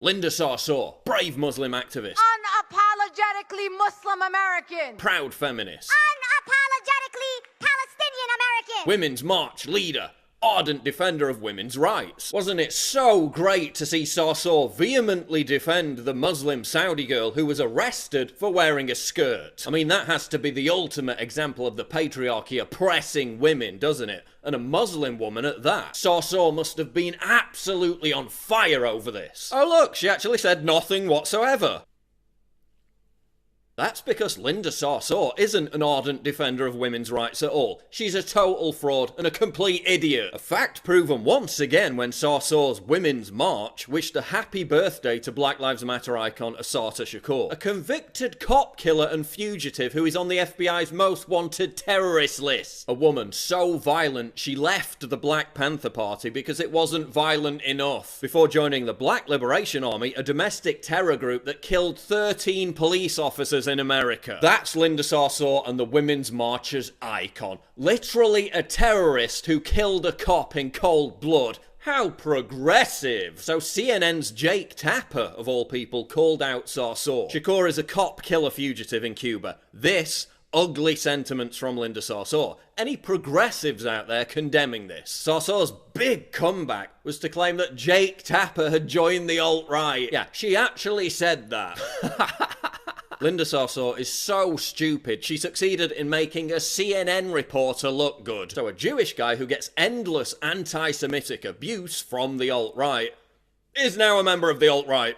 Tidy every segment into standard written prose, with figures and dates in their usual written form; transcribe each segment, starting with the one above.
Linda Sarsour, brave Muslim activist. Unapologetically Muslim American. Proud feminist. Unapologetically Palestinian American. Women's March leader. Ardent defender of women's rights. Wasn't it so great to see Sarsour vehemently defend the Muslim Saudi girl who was arrested for wearing a skirt? I mean, that has to be the ultimate example of the patriarchy oppressing women, doesn't it? And a Muslim woman at that. Sarsour must have been absolutely on fire over this. Oh look, she actually said nothing whatsoever. That's because Linda Sarsour isn't an ardent defender of women's rights at all. She's a total fraud and a complete idiot. A fact proven once again when Sarsour's Women's March wished a happy birthday to Black Lives Matter icon Assata Shakur, a convicted cop killer and fugitive who is on the FBI's most wanted terrorist list. A woman so violent she left the Black Panther Party because it wasn't violent enough, before joining the Black Liberation Army, a domestic terror group that killed 13 police officers in America. That's Linda Sarsour and the Women's March's icon. Literally a terrorist who killed a cop in cold blood. How progressive! So CNN's Jake Tapper, of all people, called out Sarsour. Shakur is a cop killer fugitive in Cuba. This ugly sentiments from Linda Sarsour. Any progressives out there condemning this? Sarsour's big comeback was to claim that Jake Tapper had joined the alt-right. Yeah, she actually said that. Linda Sarsour is so stupid, she succeeded in making a CNN reporter look good. So a Jewish guy who gets endless anti-Semitic abuse from the alt-right is now a member of the alt-right.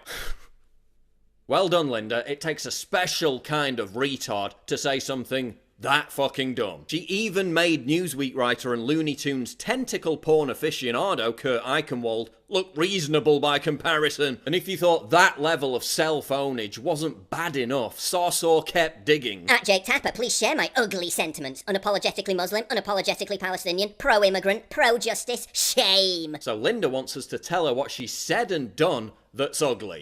Well done, Linda. It takes a special kind of retard to say something that fucking dumb. She even made Newsweek writer and Looney Tunes tentacle porn aficionado Kurt Eichenwald look reasonable by comparison. And if you thought that level of self-ownage wasn't bad enough, Sarsour kept digging. At Jake Tapper, please share my ugly sentiments. Unapologetically Muslim, unapologetically Palestinian, pro-immigrant, pro-justice, shame. So Linda wants us to tell her what she said and done that's ugly.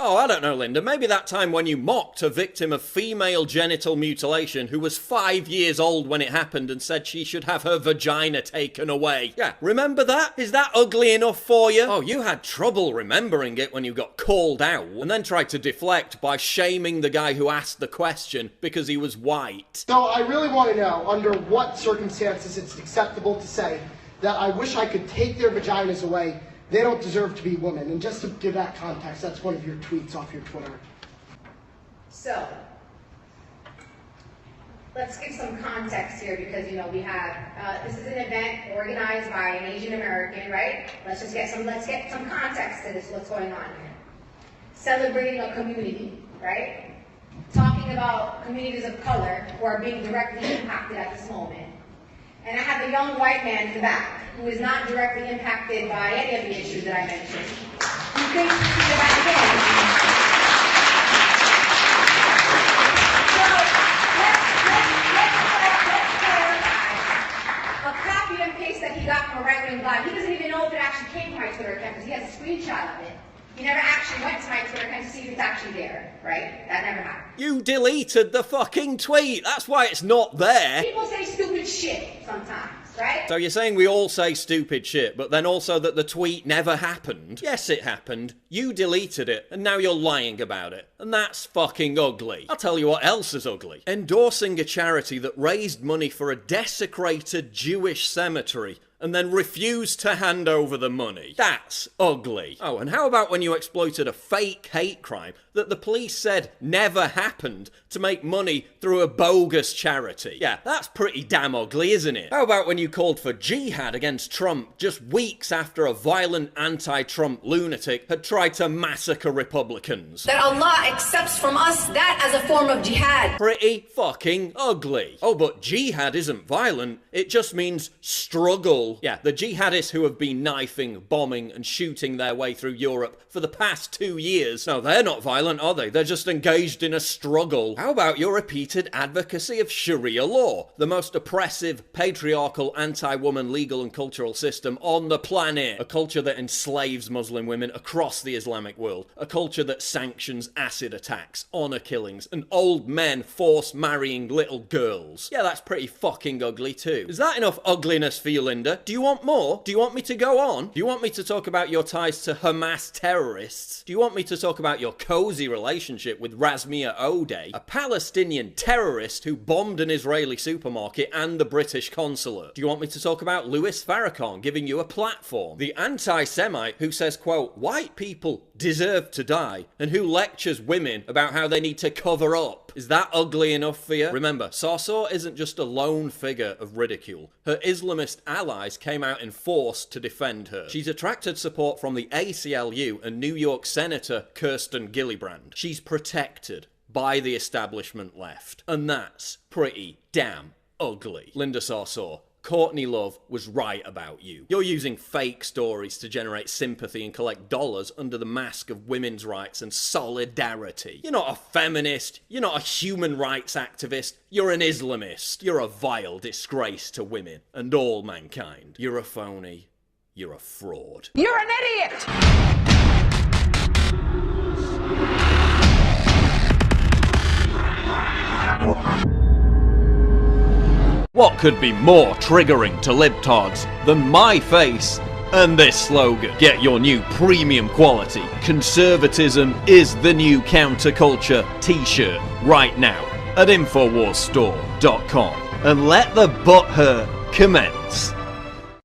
Oh, I don't know, Linda. Maybe that time when you mocked a victim of female genital mutilation who was 5 years old when it happened and said she should have her vagina taken away. Yeah, remember that? Is that ugly enough for you? Oh, you had trouble remembering it when you got called out and then tried to deflect by shaming the guy who asked the question because he was white. So I really want to know under what circumstances it's acceptable to say that I wish I could take their vaginas away. They don't deserve to be women. And just to give that context, that's one of your tweets off your Twitter. So, let's give some context here because, you know, we have, this is an event organized by an Asian American, right? Let's get some context to this, what's going on here. Celebrating a community, right? Talking about communities of color who are being directly impacted at this moment. And I have a young white man in the back who is not directly impacted by any of the issues that I mentioned. Who thinks this is a bad thing. So let's clarify. A copy and paste that he got from a right-wing blog. He doesn't even know if it actually came from my Twitter account because he has a screenshot of it. He never actually went to my Twitter account to see if it's actually there, right? That never happened. You deleted the fucking tweet. That's why it's not there. People say stupid shit sometimes, right? So you're saying we all say stupid shit, but then also that the tweet never happened? Yes, it happened. You deleted it, and now you're lying about it. And that's fucking ugly. I'll tell you what else is ugly. Endorsing a charity that raised money for a desecrated Jewish cemetery and then refused to hand over the money. That's ugly. Oh, and how about when you exploited a fake hate crime that the police said never happened to make money through a bogus charity? Yeah, that's pretty damn ugly, isn't it? How about when you called for jihad against Trump just weeks after a violent anti-Trump lunatic had tried to massacre Republicans? That Allah accepts from us that as a form of jihad. Pretty fucking ugly. Oh, but jihad isn't violent. It just means struggle. Yeah, the jihadists who have been knifing, bombing, and shooting their way through Europe for the past 2 years. No, they're not violent, are they? They're just engaged in a struggle. How about your repeated advocacy of Sharia law, the most oppressive, patriarchal, anti-woman legal and cultural system on the planet? A culture that enslaves Muslim women across the Islamic world. A culture that sanctions acid attacks, honor killings, and old men force marrying little girls. Yeah, that's pretty fucking ugly too. Is that enough ugliness for you, Linda? Do you want more? Do you want me to go on? Do you want me to talk about your ties to Hamas terrorists? Do you want me to talk about your cozy relationship with Razmia Odeh, a Palestinian terrorist who bombed an Israeli supermarket and the British consulate? Do you want me to talk about Louis Farrakhan giving you a platform? The anti-Semite who says, quote, white people deserve to die, and who lectures women about how they need to cover up. Is that ugly enough for you? Remember, Sarsour isn't just a lone figure of ridicule. Her Islamist allies came out in force to defend her. She's attracted support from the ACLU and New York Senator Kirsten Gillibrand. She's protected by the establishment left. And that's pretty damn ugly. Linda Sarsour, Courtney Love was right about you. You're using fake stories to generate sympathy and collect dollars under the mask of women's rights and solidarity. You're not a feminist. You're not a human rights activist. You're an Islamist. You're a vile disgrace to women and all mankind. You're a phony. You're a fraud. You're an idiot! What could be more triggering to libtards than my face and this slogan? Get your new premium quality "Conservatism is the new counterculture" t-shirt right now at InfoWarsStore.com and let the butthurt commence.